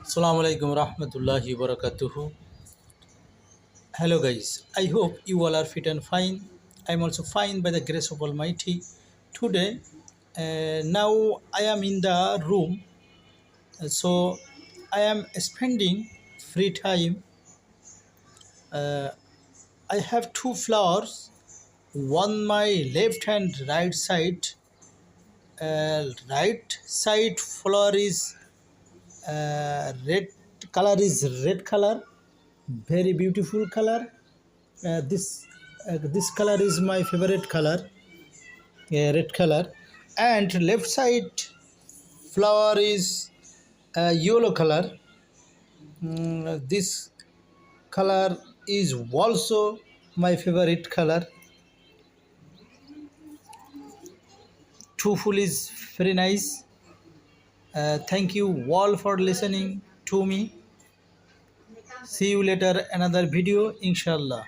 Assalamu alaikum rahmatullahi wabarakatuh. Hello guys, I hope you all are fit and fine. I'm also fine by the grace of Almighty. Today, now I am in the room, so I am spending free time. Uh, I have two flowers, one my left and right side. Right side flower is red red color, very beautiful color. This color is my favorite color, red color, and left side flower is yellow color. This color is also my favorite color. Two full is very nice. Thank you all for listening to me. See you later another video, inshallah.